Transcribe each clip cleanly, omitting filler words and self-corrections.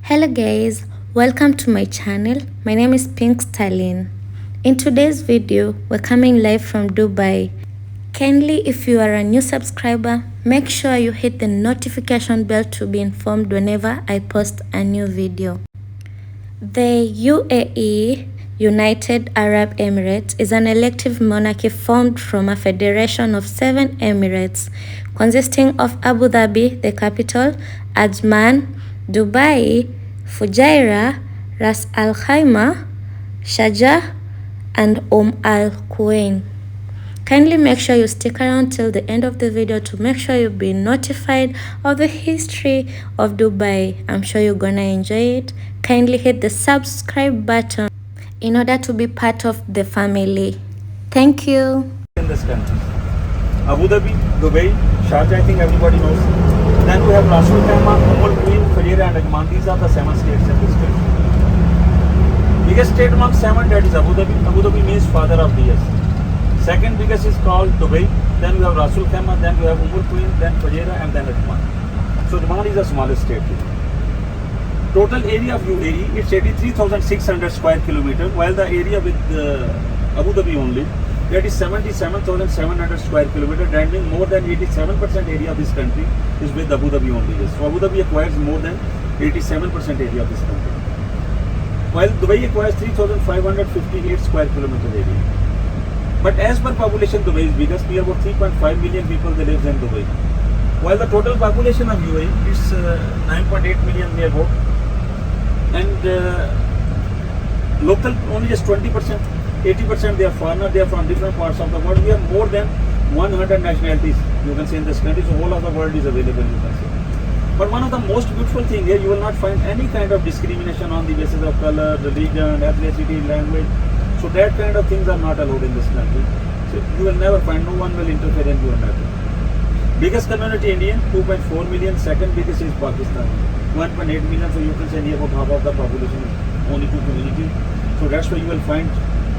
Hello guys, welcome to my channel. My name is Pinkstar. In today's video, we're coming live from Dubai. Kindly, if you are a new subscriber, make sure you hit the notification bell to be informed whenever I post a new video. The UAE, United Arab Emirates, is an elective monarchy formed from a federation of 7 emirates consisting of Abu Dhabi, the capital, Ajman, Dubai, Fujairah, Ras Al Khaimah, Sharjah, and Al Quwain. Kindly make sure you stick around till the end of the video to make sure you'll be notified of the history of Dubai. I'm sure you're gonna enjoy it. Kindly hit the subscribe button in order to be part of the family. Thank you. In this country, Abu Dhabi, Dubai, Sharjah, I think everybody knows. Then we have Rashid al Maktoum, Fujairah and Ajman. These are the 7 states in this country. Biggest state among 7, that is Abu Dhabi. Abu Dhabi means father of the earth. Second biggest is called Dubai. Then we have Rashid al Maktoum, then we have Queen, then Fujairah and then Ajman. So Ajman is the smallest state here. Total area of UAE, it's 83,600 square kilometer, while the area with Abu Dhabi only, that is 77,700 square kilometer. That means more than 87% area of this country is with Abu Dhabi only. Yes. So Abu Dhabi acquires more than 87% area of this country, while Dubai acquires 3,558 square kilometer area. But as per population, Dubai is biggest. We have about 3.5 million people that live in Dubai, while the total population of UAE is 9.8 million near about. And local only just 20%, 80% they are foreigner, they are from different parts of the world. We have more than 100 nationalities, you can say, in this country, so whole of the world is available, you can say. But one of the most beautiful thing here, you will not find any kind of discrimination on the basis of color, religion, ethnicity, language. So that kind of things are not allowed in this country. So you will never find, no one will interfere in your matter. Biggest community Indian, 2.4 million. Second biggest is Pakistan, 1.8 million. So you can say near about half of the population is only 2 communities. So that's why you will find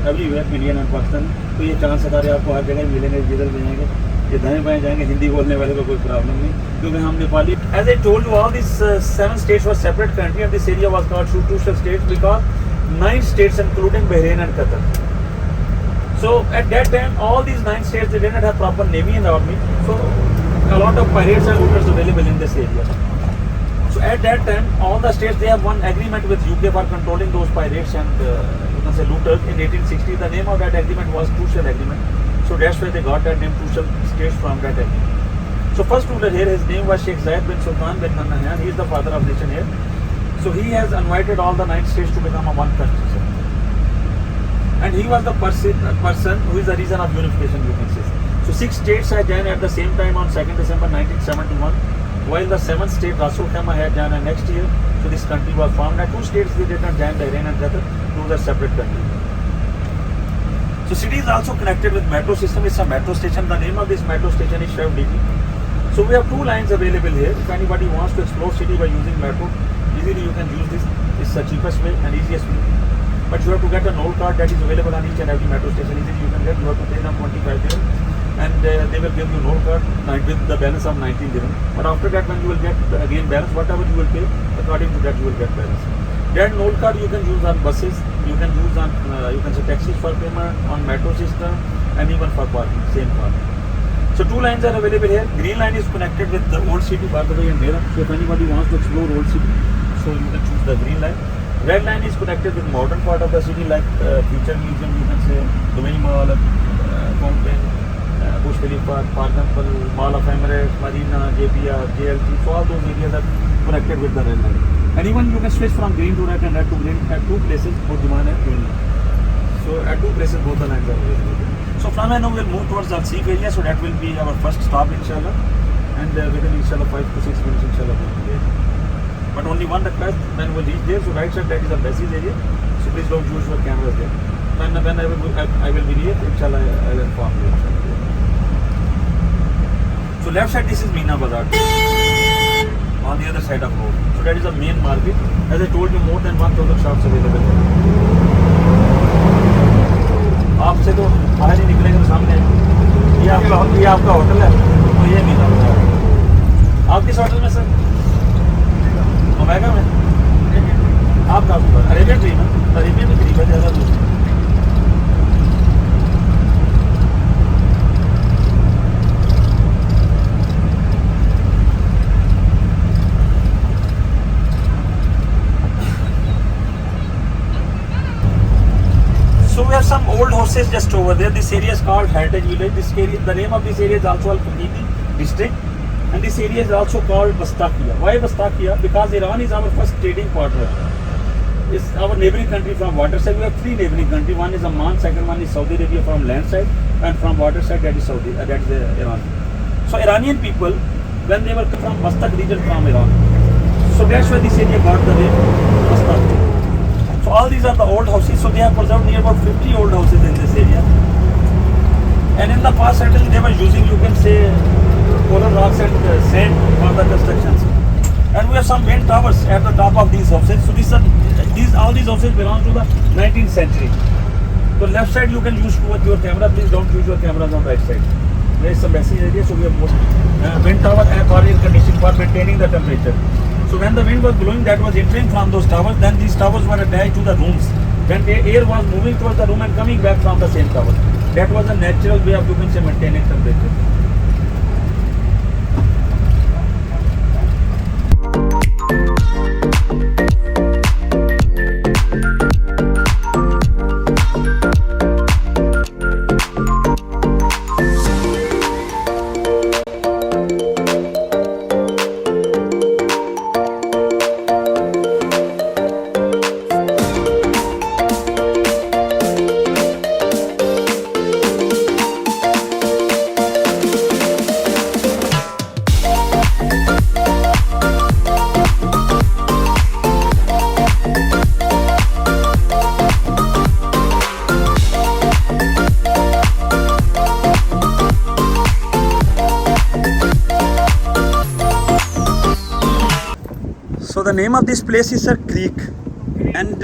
everywhere Indian and Pakistan. तो ये chance अगर आपको हर जगह मिलेंगे, जिधर भी जाएंगे, ये दाएं बाएं जाएंगे, हिंदी बोलने वाले को कोई प्रॉब्लम नहीं, क्योंकि हम Nepali. As I told you, all these 7 states were separate country, and this area was called two states because 9 states including Bahrain and Qatar. So at that time, all these 9 states, they didn't have proper navy and army. So a lot of pirates and looters available in this area. So at that time, all the states, they have one agreement with UK for controlling those pirates and you can say looters in 1860. The name of that agreement was Crucial Agreement. So that's why they got that name, Crucial States, from that agreement. So first ruler here, his name was Sheikh Saeed bin Sultan bin Nahyan. He is the father of nation here. So he has invited all the 9 states to become a one country. And he was the person who is the reason of unification, you can say. So 6 states had joined at the same time on 2nd December 1971, while the 7th state, Ras Al Khaimah, had joined next year. So this country was formed. And 2 states they did not join, Bahrain and Qatar. Those are separate countries. So city is also connected with metro system. It's a metro station. The name of this metro station is Sheikh. So we have 2 lines available here. If anybody wants to explore city by using metro, easily you can use this. It's the cheapest way and easiest way. But you have to get an old card that is available on each and every metro station. Easily you can get. You have to pay them 25 dirham. And they will give you no card with the balance of 19 dirham. But after that, when you will get again balance, whatever you will pay, according to that you will get balance. That old card you can use on buses, you can use on you can say taxis for payment, on metro system, and even for parking, same parking. So 2 lines are available here. Green line is connected with the old city, by the way, and Mera. So if anybody wants to explore old city, so you can choose the green line. Red line is connected with modern part of the city, like Future Museum, you can say, Dubai Mall, Fountain, Burj Khalid, for example, Mall of Emirates, Marina, JPR, JLT. So all those areas are connected with the red line. And even you can switch from green to red and red to green at 2 places, both demand and green line. So at 2 places, both the lines are available. So from now we'll move towards the sea area. So that will be our first stop, inshallah. And within inshallah 5 to 6 minutes, inshallah, we'll be there. But only one request, when we reach there, so right side that is the basis area. So please don't use your cameras there. When I will be here, inshallah, I will inform you. So left side, this is Meena Bazaar, on the other side of road. So that is the main market. As I told you, more than 1,000 shops available here. आपसे तो बाहर ही निकलेंगे तो सामने ये आपका hotel है, तो ये मीना बाजार. आप किस होटल में सर? ओमेगा में. आप काफी बार अरेबियन ड्रीम है, अरेबियन भी करीब है ज़्यादा दूर नहीं। So we have some old houses just over there. This area is called Heritage Village. This area, the name of this area is also Al-Faqidi district, and this area is also called Bastakia. Why Bastakia? Because Iran is our first trading partner. It's our neighboring country from water side. We have three neighboring countries. One is Oman, second one is Saudi Arabia from land side, and from water side that is Saudi, that is Iran. So Iranian people, when they were from Bastak region from Iran, so that's why this area got the name Bastak. So all these are the old houses. So they have preserved near about 50 old houses in this area. And in the past, certainly they were using, you can say, polar rocks and sand for the constructions. And we have some wind towers at the top of these houses. So all these houses belong to the 19th century. So left side you can use with your camera. Please don't use your cameras on right side. There is some messy area, so we have most wind tower for air conditioning for maintaining the temperature. So when the wind was blowing, that was entering from those towers. Then these towers were attached to the rooms. When the air was moving towards the room and coming back from the same tower, that was a natural way of, you can say, maintaining temperature. So the name of this place is Sir Creek, and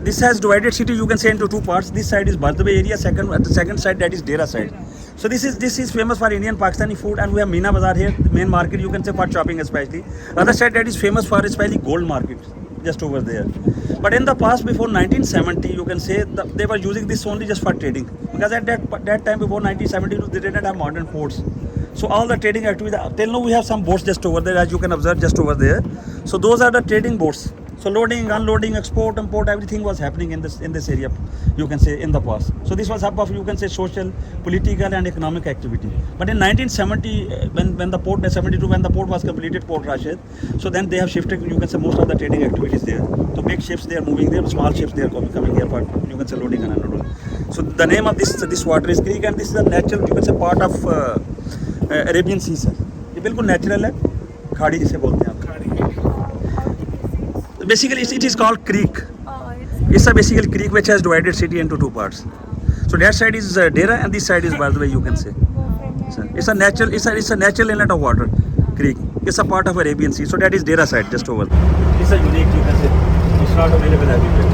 this has divided city, you can say, into two parts. This side is Burj Khalid area, the second side that is Dera side. So this is famous for Indian Pakistani food, and we have Meena Bazaar here, main market, you can say, for shopping especially. Other side that is famous for especially gold market, just over there. But in the past, before 1970, you can say they were using this only just for trading, because at that time before 1972 they didn't have modern ports. So all the trading activity, till now we have some boats just over there, as you can observe just over there. So those are the trading boats. So loading, unloading, export, import, everything was happening in this area, you can say, in the past. So this was hub of, you can say, social, political and economic activity. But in 1970, when the port, 72, when the port was completed, Port Rashid, so then they have shifted, you can say, most of the trading activities there. So big ships, they are moving there, small ships, they are coming here for, you can say, loading and unloading. So the name of this water is Creek, and this is a natural, you can say, part of Arabian sea sir, ये बिल्कुल natural है, खाड़ी जिसे बोलते हैं आप. Basically it is called creek. It's a basically creek which has divided city into two parts. So that side is Dera and this side is Burj Khalid, you can say. So it's a natural inlet of water, creek. It's a part of Arabian Sea. So that is Dera side just over. It's a unique, you can say. It's not available everywhere.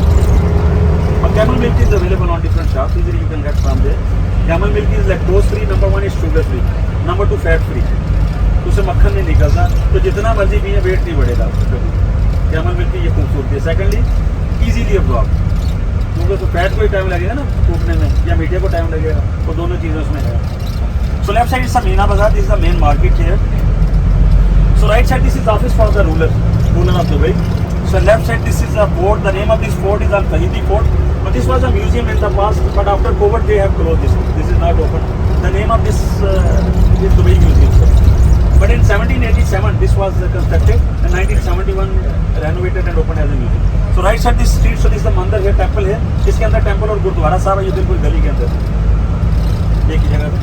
But camel milk is available on different shops. Easily you can get from there. Camel milk is lactose free. Number one is sugar free. Number two fat free. उससे मक्खन नहीं निकलता, तो जितना मर्जी पिए wait नहीं बढ़ेगा आपका. कैमल मिल्क की ये खूबसूरती है. सेकेंडली इजीली अब्जॉर्ब, क्योंकि तो फैट को ही टाइम लगेगा ना फूकने में, या मीठे को टाइम लगेगा, तो दोनों चीज़ें उसमें है. So left side is the Meena Bazaar, this is the main market here. So right side this is office for the ruler of Dubai. So left side this is the fort. The name of this fort is Al-Fahidi Fort. But this was a museum in the past, but after COVID they have closed this. This is not open. The name of this is Dubai Museum. But in 1787 this was constructed, and 1971 renovated and opened as a museum. So right side this street, so this is the मंदिर है, temple है. इसके अंदर temple और गुरुद्वारा साहब है, ये बिल्कुल गली के अंदर एक ही जगह पे.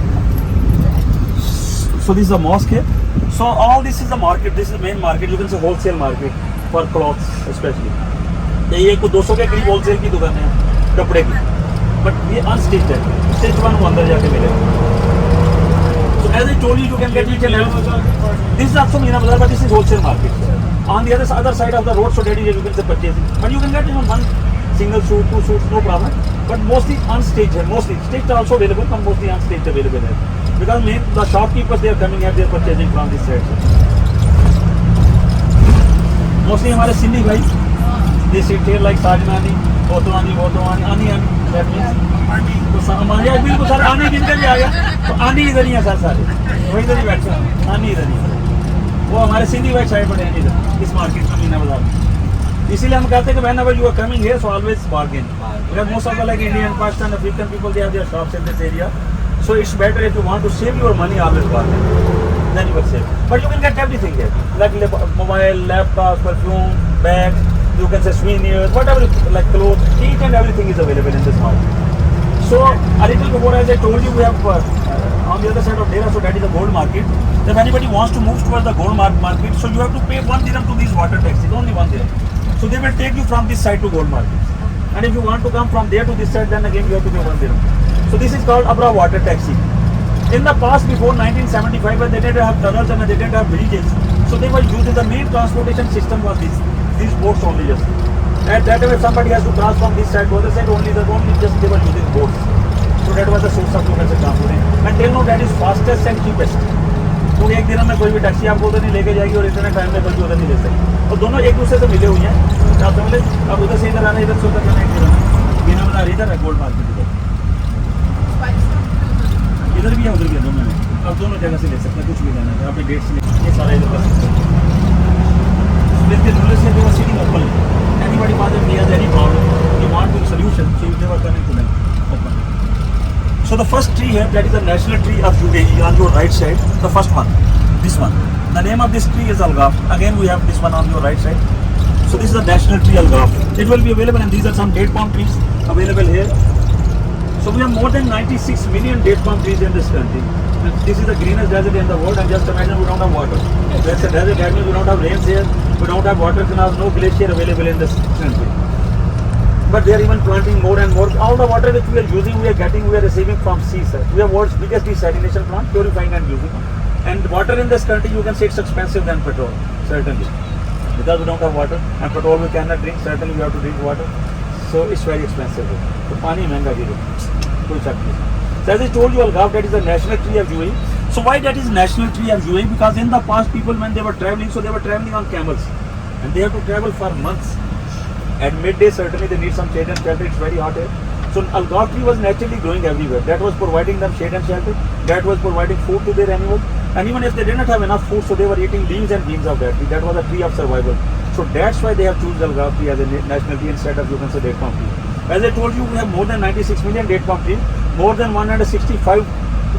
So this is the mosque here. So all this is the market. This is the main market. You can say wholesale market for clothes especially. ये कुछ 200 के करीब होलसेल की दुकान है कपड़े की, बट ये अनस्टिच्ड है. स्टिच वन वो अंदर जाके मिलेगा. So as I told you, you can get each and everything. This is also Meena Bazaar, but this is wholesale market. On the other side of the road, so that is you can say purchasing. But you can get even one single suit, two suits, no problem. But mostly unstaged है. Mostly staged also available, but mostly unstaged available है. Because the shopkeepers they are coming here, they are purchasing from this side. Mostly हमारे सिंधी भाई They sit here like Sajnani, Botwani, Ani, that means तो हमारे यहाँ बिल्कुल sir आने गिनकर भी आ गया तो आने इधर ही है सर सारे वही इधर ही बैठे हैं आने इधर ही वो हमारे सिंधी वाइट साइड पर हैं इधर इस मार्केट में मीना बाजार में इसीलिए हम कहते हैं कि whenever you are coming here so always bargain because most of the like Indian, Pakistan, African people they have their shops in this area so it's better if you want to save your money always bargain then you will save but you can get everything here like mobile, laptops, perfume, bags you can say souvenirs whatever like clothes each and everything is available in this market. So a little before as I told you we have on the other side of Dera so that is the gold market. If anybody wants to move towards the gold market so you have to pay 1 dirham to these water taxis only 1 dirham. So they will take you from this side to gold market and if you want to come from there to this side then again you have to pay 1 dirham. So this is called Abra water taxi. In the past before 1975 when they didn't have tunnels and they didn't have bridges so they were using the main transportation system was these boats only just. And that way somebody has to cross from this side to other side only just they were using boats. So that was the source of transportation. And they know that is fastest and cheapest. तो एक दिन में कोई भी taxi आपको उधर नहीं लेके जाएगी और इतने टाइम में कोई भी उधर नहीं ले सकती और दोनों एक दूसरे से मिले हुए हैं आप समझ अब उधर से इधर आना इधर से उधर जाना एक दिन बिना बता इधर है गोल्ड मार्केट इधर भी है उधर भी है दोनों में अब दोनों जगह से ले सकते हैं कुछ भी लेना है आपने डेट से ये सारा इधर कर सकते हैं sitting open anybody wants to has any problem you want to solution so you never connect to them open. So the first tree here that is the national tree of UAE on your right side the first one this one the name of this tree is Al-Ghaf again we have this one on your right side so this is the national tree Al-Ghaf it will be available and these are some date palm trees available here so we have more than 96 million date palm trees in this country and this is the greenest desert in the world and just imagine we don't have water that's a desert that means we don't have rains here we don't have water canals no glacier available in this country but they are even planting more and more all the water which we are using we are receiving from seas we have world's biggest desalination plant purifying and using and water in this country you can say it's expensive than petrol certainly because we don't have water and petrol we cannot drink certainly we have to drink water so it's very expensive so pani महंगा भी है कोई शक नहीं so as I told you Al-Ghaf that is the national tree of UAE so why that is national tree of UAE because in the past people when they were traveling so they were traveling on camels and they have to travel for months at midday certainly they need some shade and shelter it's very hot here so Al-Ghaf tree was naturally growing everywhere that was providing them shade and shelter that was providing food to their animals and even if they didn't have enough food so they were eating leaves and beans of that tree that was a tree of survival so that's why they have chosen Al-Ghaf tree as a national tree instead of you can say date palm tree as I told you we have more than 96 million date palm trees more than 165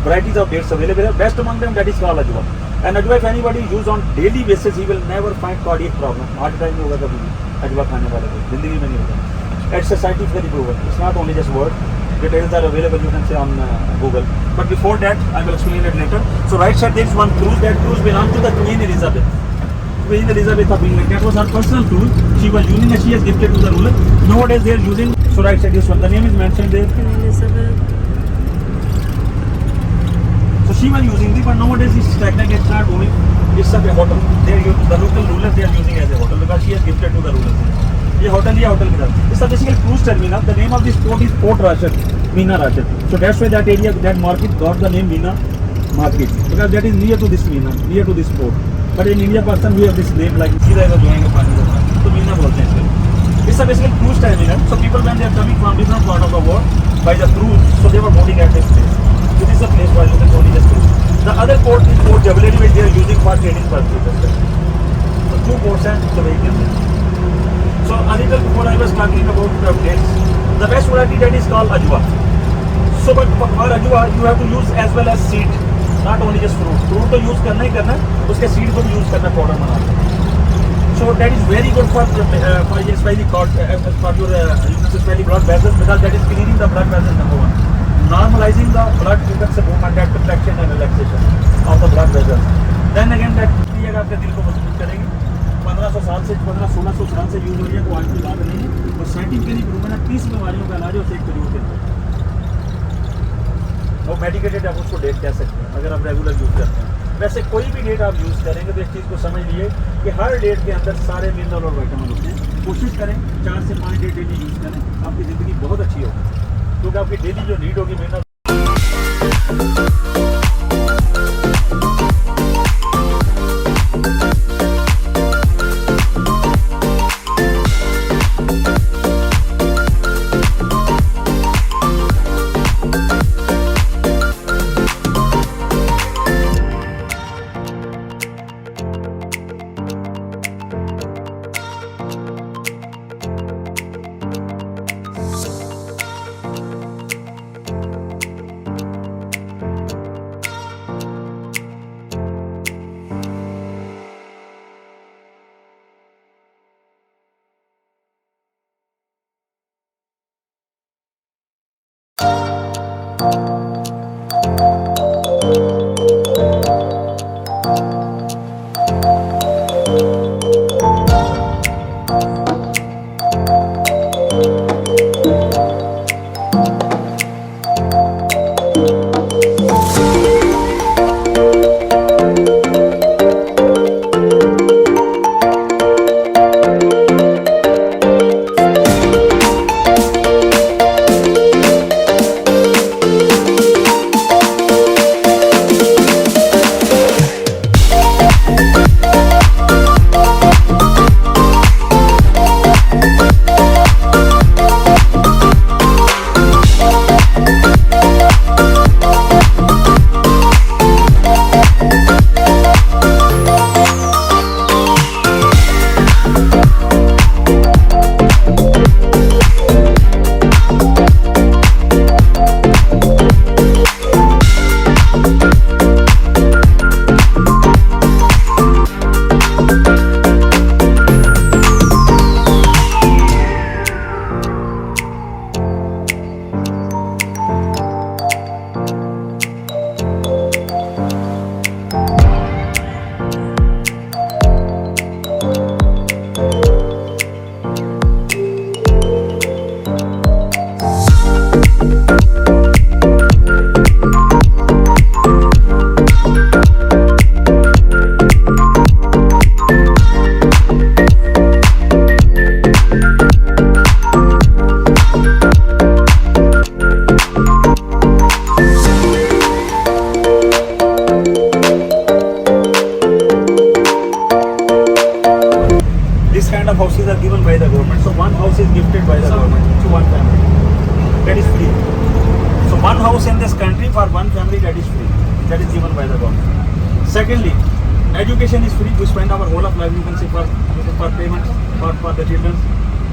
varieties of dates available here best among them that is called Ajwa and Ajwa if anybody use on daily basis he will never find cardiac problem heart attack नहीं होगा कभी Ajwa खाने वाले को जिंदगी में नहीं होगा it's a scientifically proven it's not only just word details are available you can say on Google but before that I will explain it later so right side there is one cruise that cruise belongs to the Queen Elizabeth of England that was her personal cruise she was using and she has gifted to the ruler nowadays they are using so right side this one the name is mentioned there Queen Elizabeth so she was using it but nowadays it's stagnant it's not moving it's a hotel the local rulers they are using as a hotel because she has gifted to the rulers ये hotel की तरफ it's a basically cruise terminal the name of this port is Port Rashid Meena Rashid so that's why that area that market got the name Meena market because that is near to this Meena near to this port but in India Pakistan we have this name like सीधा इधर जाएंगे पानी के पास तो Meena बोलते हैं इसको it's a basically cruise terminal so people when they are coming from different part of the world by the cruise so they were boarding at this place so this is a place where you can only just cruise the other port is Port Jabalani which they are using for trading purposes so 2 ports and the vehicle so a little before I was talking about the dates the best variety that is called Ajwa so but for Ajwa you have to use as well as seed not only just fruit तो use करना ही करना उसके seed को भी use करना powder banana so that is very good for especially called for your especially blood vessels because that is cleaning the blood vessels number 1 normalizing the blood movement and contraction and relaxation of the blood vessels then again that अगर आपके दिल को मजबूत करेगी 1500 साल से 1600 साल से यूज हो रही है तो आज की बात नहीं है और साइंटिफिकली प्रूवन है 30 बीमारियों का इलाज है उसे एक खजूर के अंदर और मेडिकेटेड आप उसको डेट कह सकते हैं अगर आप रेगुलर यूज करते हैं वैसे कोई भी डेट आप यूज़ करेंगे तो इस चीज़ को समझ लिए कि हर डेट के अंदर सारे मिनरल और विटामिन होते हैं कोशिश करें 4 से 5 डेट डेली यूज़ करें आपकी ज़िंदगी बहुत अच्छी होगी क्योंकि आपकी डेली जो नीड होगी mineral given by the government. So one house is gifted by the government to one family. That is free. So one house in this country for one family, that is free. That is given by the government. Secondly, education is free. We spend our whole of life, you can say, for payments for the children.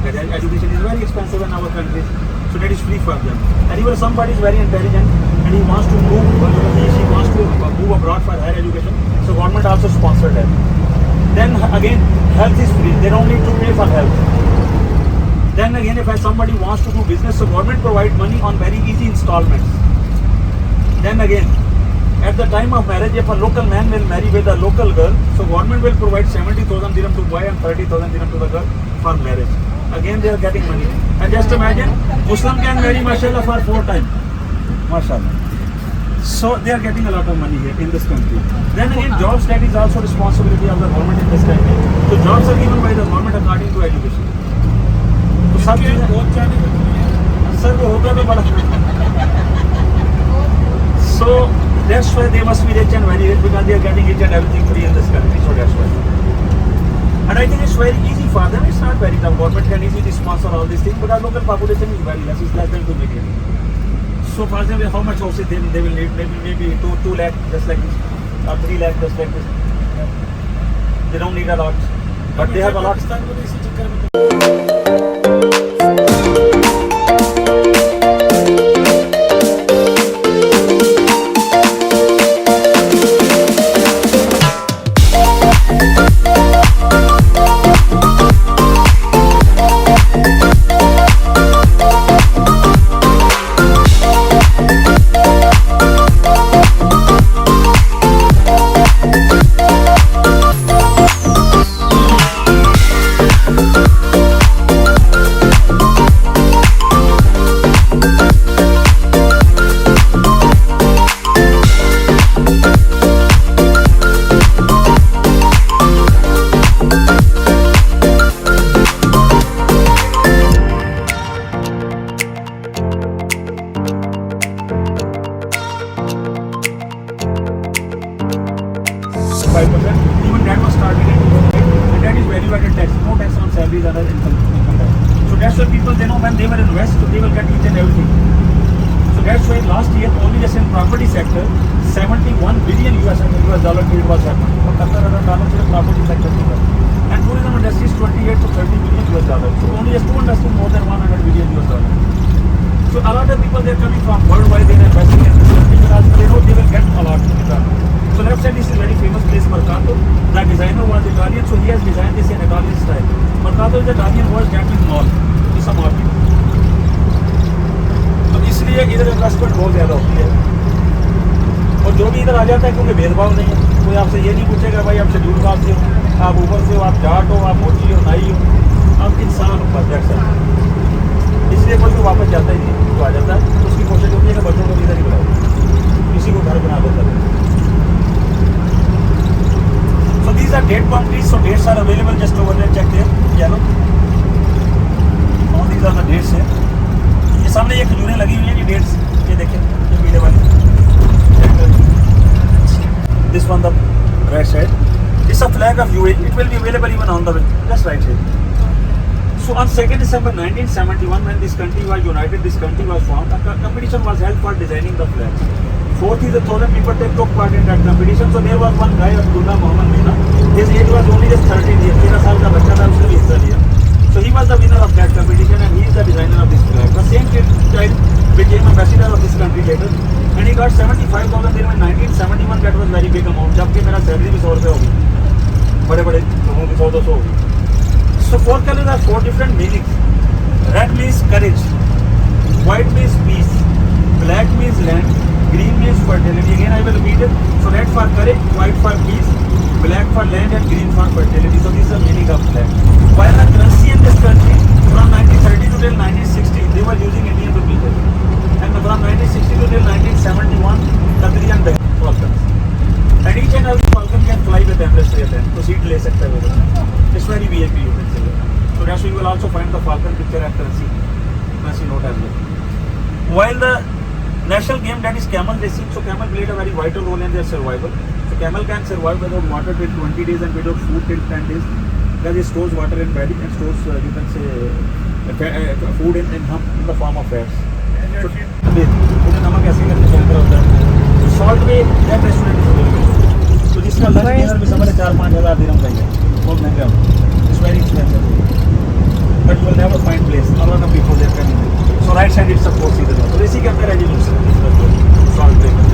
Education is very expensive in our country. So that is free for them. And even somebody is very intelligent and he wants to move, she wants to move abroad for higher education. So government also sponsored that. Then again, health is free. They don't need to pay for health. Then again, if somebody wants to do business, so government provide money on very easy installments. Then again, at the time of marriage, if a local man will marry with a local girl, so government will provide 70,000 dirham to boy and 30,000 dirham to the girl for marriage. Again, they are getting money. And just imagine, Muslim can marry, mashallah, for 4 times. Mashallah. So they are getting a lot of money here in this country. Then again, jobs, that is also responsibility of the government in this country. So jobs are given by the government according to education. तो सब चीजें बहुत जाने sir वो होगा तो बड़ा. So that's why they must be rich and very rich, because they are getting each and everything free in this country. So that's why. And I think it's very easy for them. It's not very tough. Government can easily sponsor all these things, but our local population is very less. It's less than 2 million. So for example, how much houses they will need? Maybe 2 lakh just like this, or 3 lakh just like this. They don't need a lot, but they have a lot. 5%. Even that was started in 2008, and that is value-added tax, no tax on salaries and other income tax. So that's why people, they know when they were invest, so they will get each and everything. So that's why last year, only just in property sector, 71 billion US dollar trade was happening. और $70 सिर्फ property sector में था. And tourism industry is 28 to 30 billion US dollars. So only just two industries more than 100 billion US dollars. So a lot of people, they are coming from worldwide, they are investing in this country because they know they will get a lot. So left side is a very famous place, Mercato. The designer was Italian, so he has designed this in Italian style. Mercato is Italian word that means mall. It's a market. तो इसलिए इधर investment बहुत ज़्यादा होती है. और जो भी इधर आ जाता है, क्योंकि भेदभाव नहीं है, कोई आपसे ये नहीं पूछेगा भाई आप शेड्यूल कास्ट से हो, आप ऊपर से हो, आप जाट हो, आप मोची हो, नाई हो, आप इंसान हो, बस दैट्स इट. इसलिए कोई तो वापस जाता ही नहीं, तो आ जाता है. तो उसकी कोशिश होती है कि बच्चों को इधर ही बुलाओ, किसी को घर बना देता है. So these are date palm trees. So dates are available just over there. Check there. Yellow. All these are the dates here. ये सामने ये खजूरें लगी हुई हैं, ये dates. ये देखें, ये पीले वाली. This one, the right side. It's a flag of UAE. It will be available even on the way. Just right here. So on 2nd December 1971, when this country was united, this country was formed, a competition was held for designing the flag. 40,000 people took part in that competition. So there was one guy, Abdullah Muhammad Mina. His age was only just 13 years. 13 साल का बच्चा था, उसने भी हिस्सा लिया. So he was the winner of that competition and he is the designer of this flag. The same child became ambassador of this country later and he got 75,000 dirham in 1971. That was very big amount. जबकि मेरा salary भी 100 रुपये होगी. बड़े-बड़े लोगों की 100-200 होगी. So 4 colors are 4 different meanings. Red means courage. White means peace. Black means land. Green means fertility. Again I will repeat it. So red for courage, white for peace, black for land and green for fertility. So this is the meaning of flag. While the currency in this country from 1932 till 1960 they were using Indian rupee. And from 1960 to till 1971 Qatari and falcons. And each and every falcon can fly with Emirates airline. So seat ले सकता है वो. It's very VIP you can say. So that's why you will also find the falcon picture at currency note as well. While the national game, that is camel racing, so camel played a very vital role in their survival. So camel can survive without water till 20 days and without food till 10 days. because it stores water and bedding and stores you can say food in the form of fats. So, इधर नमक ऐसे करके filter होता है. So salt में that restaurant is available. तो जिसका lunch dinner भी समझ 4-5 हज़ार दिरहम का ही है. बहुत महंगा है. It's very expensive. But you will never find place. A lot of people there can. So right side it's a four season. So इसी के अंदर है जी salt breaker.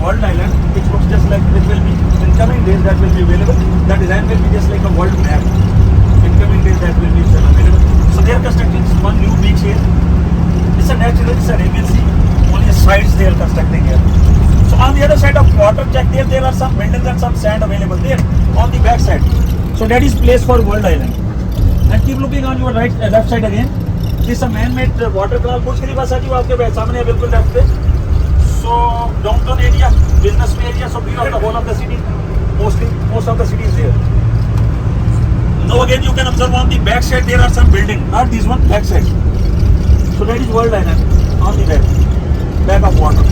World Island, which looks just like, which will be in coming days that will be available. That design will be just like a world map. In coming days that will be available. So they are constructing one new beach here. It's a natural, it's an ABC. Only the sides they are constructing here. So on the other side of water check there are some buildings and some sand available there on the back side. So that is place for World Island. And keep looking on your right, left side again. This is a man-made water canal. Burj Khalifa साजी वो आपके सामने है बिल्कुल left पे. So downtown area, business area, so view of the whole of the city, most of the city is there. Now again you can observe on the back side there are some buildings, not this one, back side. So that is World Island on the back of water.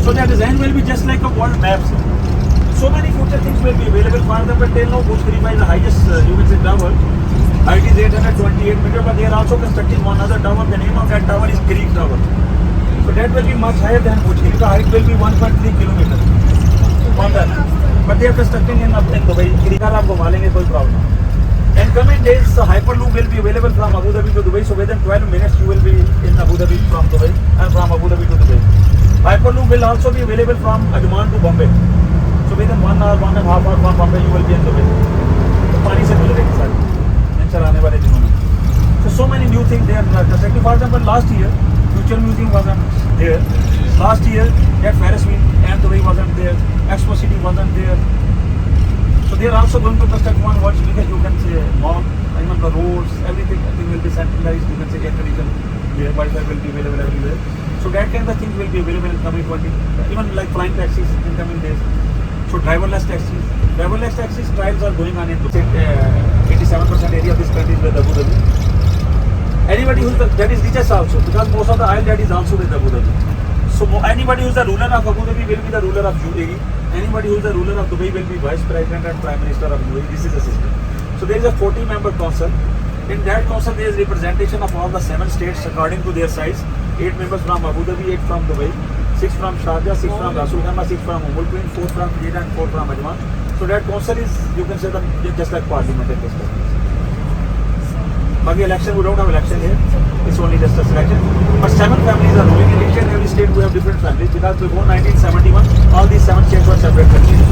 So their design will be just like a world map. So many future things will be available for them, but till now Burj Khalifa is the highest, you can say tower. Height is 828 meters, but they are also constructing one other tower. The name of that tower is Greek Tower. So that will be much higher than Burj Khalifa. The height will be 1.3 kilometers on that. But they are constructing in Dubai. Car आप घुमा लेंगे कोई problem. In coming days, Hyperloop will be available from Abu Dhabi to Dubai. So within 12 minutes you will be in Abu Dhabi from Dubai and from Abu Dhabi to Dubai. Hyperloop will also be available from Ajman to Bombay. So within 1 hour, 1.5 hours from Bombay you will be in Dubai. तो पानी से मिल रही सारी nature आने वाले दिनों में. So many new things they are constructing. For example, last year Future Museum wasn't there. Last year, that Ferris wheel and Dubai wasn't there. Expo City wasn't there. So they are also going to construct one much bigger, you can say, mall. Even the roads, everything will be centralized. You can say air condition, where Wi-Fi will be available everywhere. So that kind of things will be available in coming 20. Even like flying taxis in coming days. So driverless taxis. Driverless taxis trials are going on in 87% area of this country is with Abu Dhabi. Anybody who's that is richest also, because most of the oil that is also with Abu Dhabi. So anybody who's the ruler of Abu Dhabi will be the ruler of UAE. Anybody who's the ruler of Dubai will be vice president and prime minister of UAE. This is the system. So there is a 40-member council. In that council there is representation of all the 7 states according to their size. 8 members from Abu Dhabi, 8 from Dubai, 6 from Sharjah, 6 from Rashid al Maktoum, 6 from Queen, 4 from Jeddah and 4 from Ajman. So that council is, you can say, just like parliament in this country. Maybe election, we don't have election here. It's only just a selection. But 7 families are ruling in each and every state. We have different families because before 1971, all these 7 states were separate countries.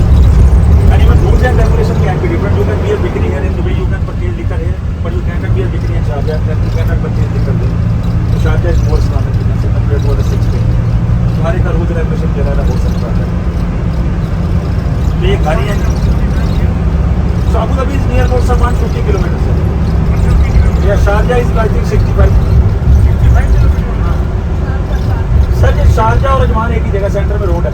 And even rules and regulations can be different. You can be a bikini here in Dubai, you can purchase liquor here, but you cannot be a bikini in Sharjah. Then you cannot purchase liquor there. So Sharjah is more Islamic, you can say, compared to the 6 states. So हर एक rules regulation के द्वारा हो सकता है. तो ये गाड़ी है. So Abu Dhabi is near about some 150 kilometers. Yeah, Sharjah is I think 65. 65 kilometers. Sir ये शारजा और अजमान एक ही जगह सेंटर में रोड है.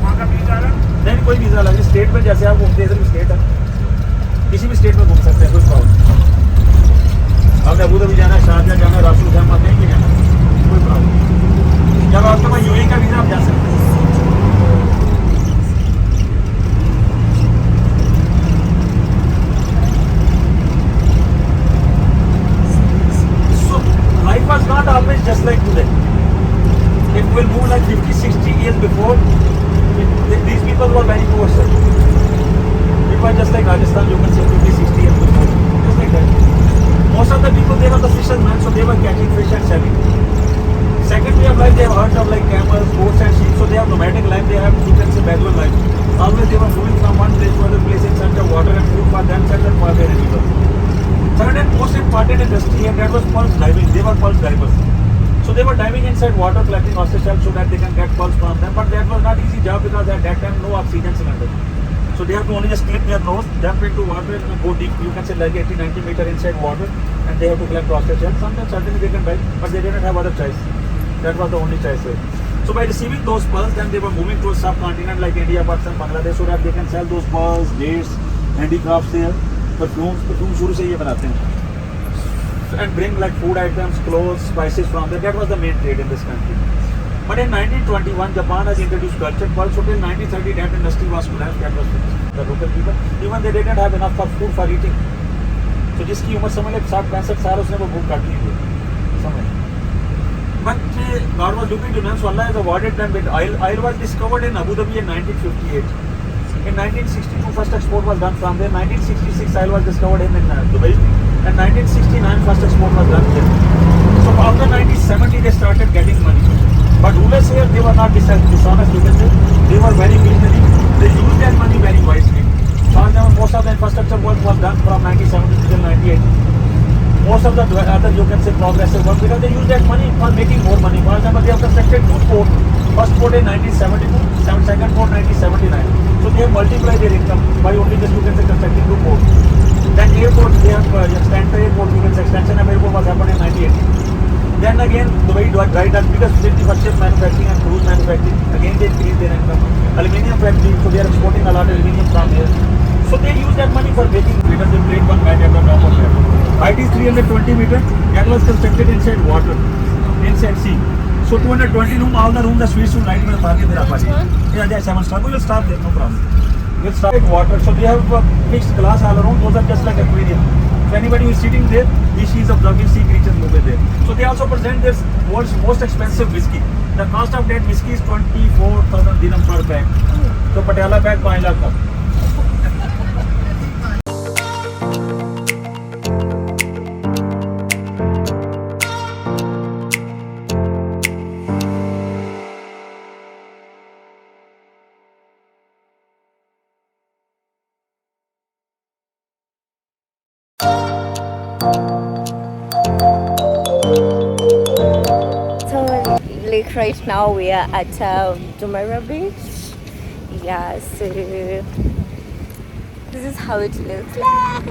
वहाँ का वीज़ा अलग? नहीं कोई वीज़ा अलग. स्टेट में जैसे आप घूमते हैं इधर भी स्टेट है. किसी भी स्टेट में घूम सकते हैं, कोई प्रॉब्लम. आपने अबू धाबी जाना है, शारजा जाना है, राशि al Maktoum नहीं जाना, कोई प्रॉब्लम. जब आपके पास यूएई का वीज़ा आप जा सकते हैं. Life was not always just like today. If we will move like 50-60 years before, these people were very poor, sir. It was just like Rajasthan, you can say 50-60 years before. Just like that. Most of the people, they were the fishermen, so they were catching fish and selling. Second way of life, they have heard of like camels, goats and sheep, so they have nomadic life, they have, you can say, Bedouin life. Always they were moving from one place to another place in search of water and food for themselves and for their animals. Third and most important industry here, that was pulse diving. They were pulse divers. So they were diving inside water, collecting oyster shells so that they can get pulse from them. But that was not easy job because at that time no oxygen cylinder. So they have to only just clip their nose, jump into water and go deep. You can say like 80-90 meters inside water, and they have to collect oyster shells. Sometimes certainly they can dive, but they didn't have other choice. That was the only choice. So by receiving those pearls, then they were moving to a subcontinent like India, Pakistan, Bangladesh, so that they can sell those pearls, dates, handicrafts there, perfumes शुरू से ये बनाते हैं, and bring like food items, clothes, spices from there. That was the main trade in this country. But in 1921, Japan has introduced cultured pearls. So till 1930, that industry was collapsed. That was finished. The local people, even they didn't have enough for food for eating. So जिसकी उम्र समझ ले 60-65 साल उसने वो भूख काट ली थी, समझ. But God was looking to them, so Allah has awarded them with oil. Oil was discovered in Abu Dhabi in 1958. In 1962, first export was done from there. 1966, oil was discovered in Dubai. And 1969, first export was done here. So after 1970, they started getting money. But rulers here, they were not dishonest, you can say. They were very visionary. They used that money very wisely. For example, most of the infrastructure work was done from 1970 till 98. Most of the other, you can say, progressive work, because they used that money for making more money. For example, they have constructed two ports. First port in 1972, second port 1979. So they have multiplied their income by only just, you can say, constructing two ports. Then airport, they have extended airport, you can say, extension of airport was happened in 98. Then again, Dubai dried up because facility for ship manufacturing and cruise manufacturing. Again, they increased their income. Aluminium factory, so they are exporting a lot of aluminium from here. So they use that money for making, because they played one match at the top of that. Height is 320 meters. That was constructed inside water, inside sea. So 220 room, all the rooms are suites to night में party there आपा जी. Yeah, 7 star. We will start there, no problem. We'll start with water. So they have fixed glass all around. Those are just like aquarium. So anybody who is sitting there, he sees observing sea creatures moving there. So they also present this world's most expensive whiskey. The cost of that whiskey is 24,000 dirham per bag. So Patiala bag 5 lakh का. Like right now we are at Jumeirah Beach. Yeah, so this is how it looks like.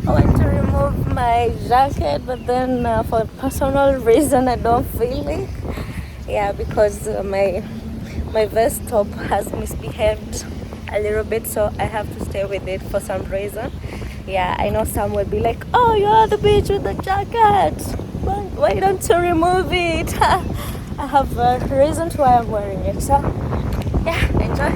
I want to remove my jacket, but then for personal reason I don't feel it. Yeah, because my vest top has misbehaved a little bit, so I have to stay with it for some reason. Yeah, I know some will be like, oh, you're at the beach with the jacket, why don't you remove it? I have a reason why I'm wearing it, so yeah, enjoy.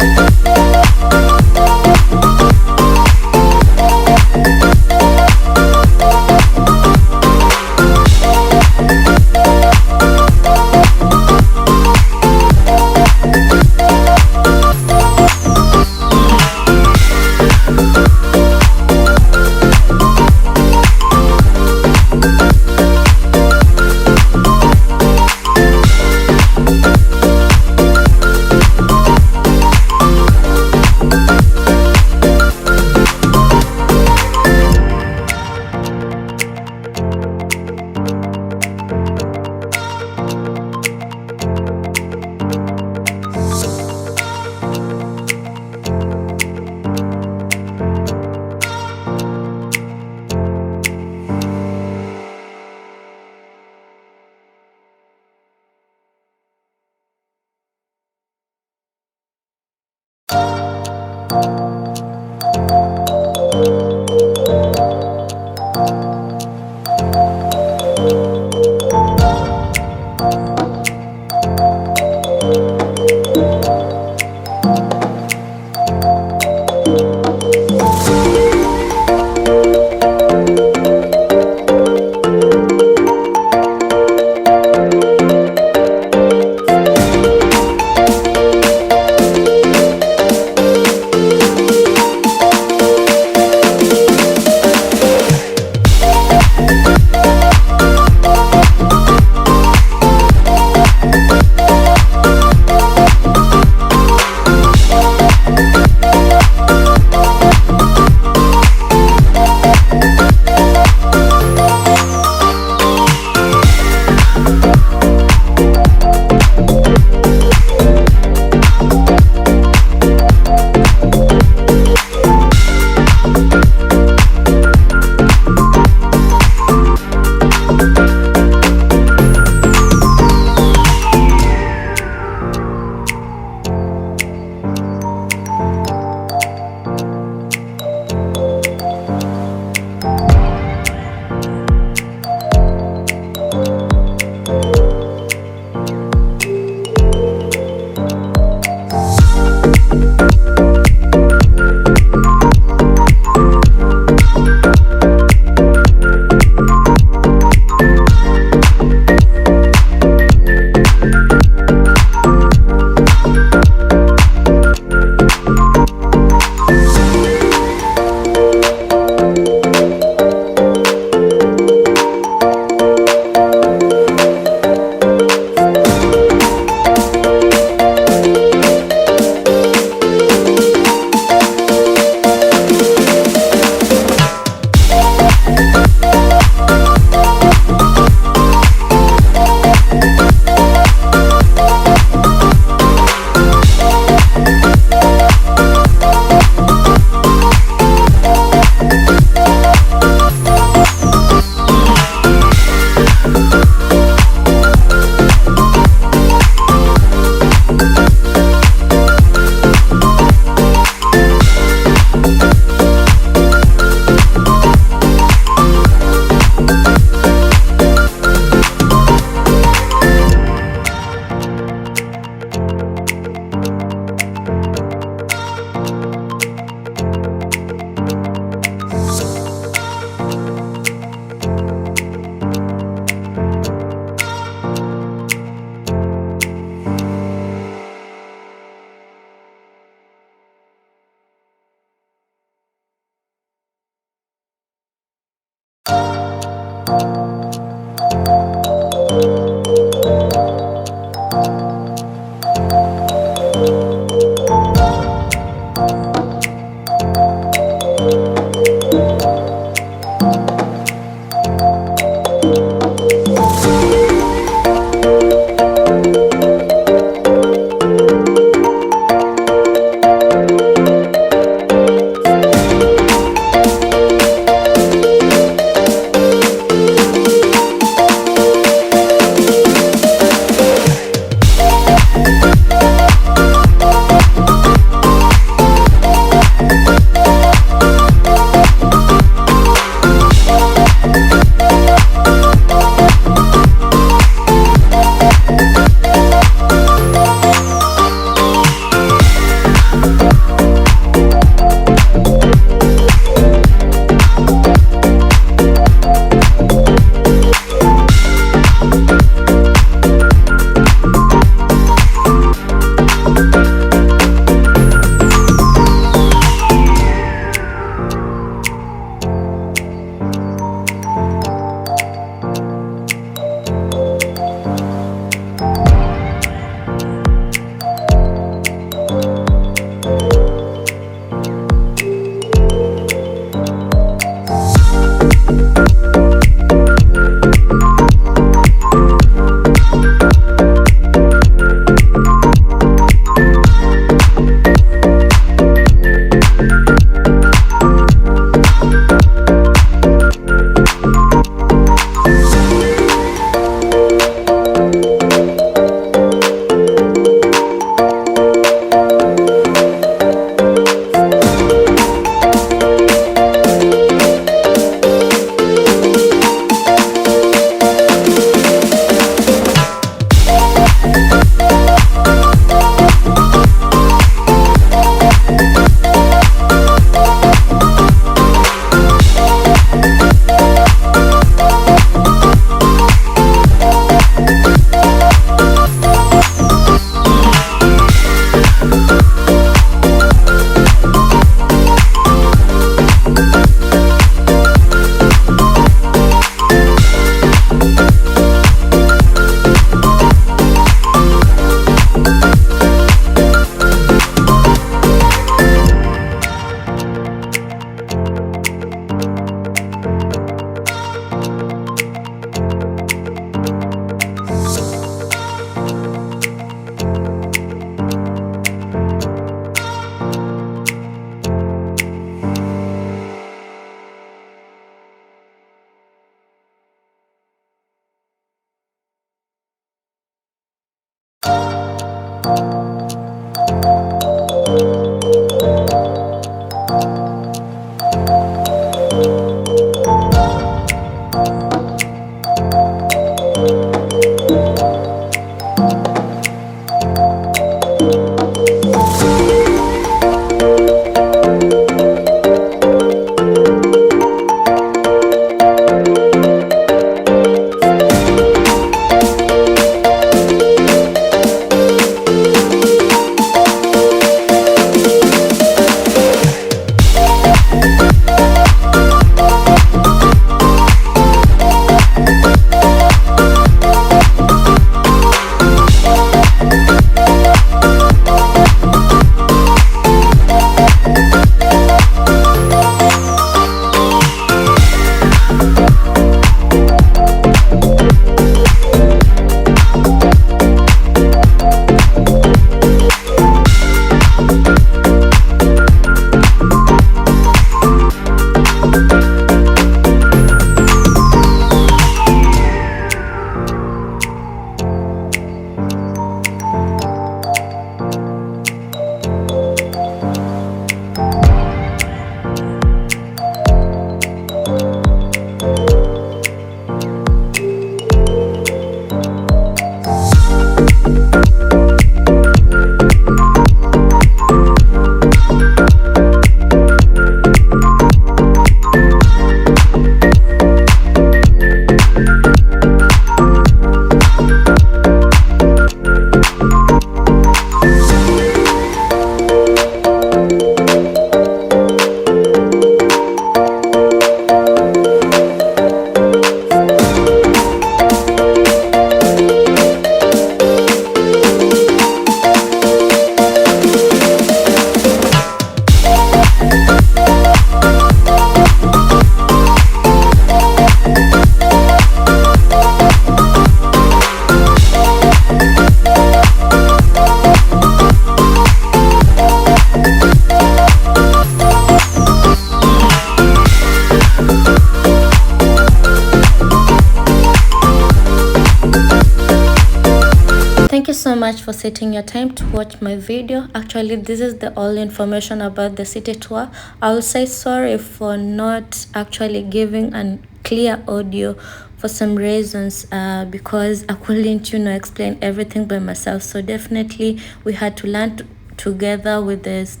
Thank you so much for taking your time to watch my video. Actually, this is the all information about the city tour. I'll say sorry for not actually giving a clear audio for some reasons, because I couldn't explain everything by myself. So definitely we had to learn together with this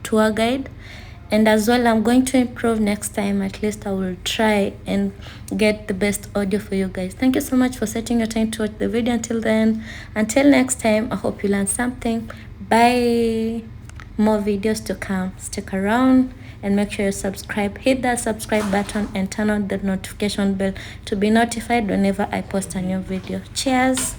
tour guide. And as well, I'm going to improve next time. At least I will try and get the best audio for you guys. Thank you so much for setting your time to watch the video until then. Until next time, I hope you learned something. Bye. More videos to come. Stick around and make sure you subscribe. Hit that subscribe button and turn on the notification bell to be notified whenever I post a new video. Cheers.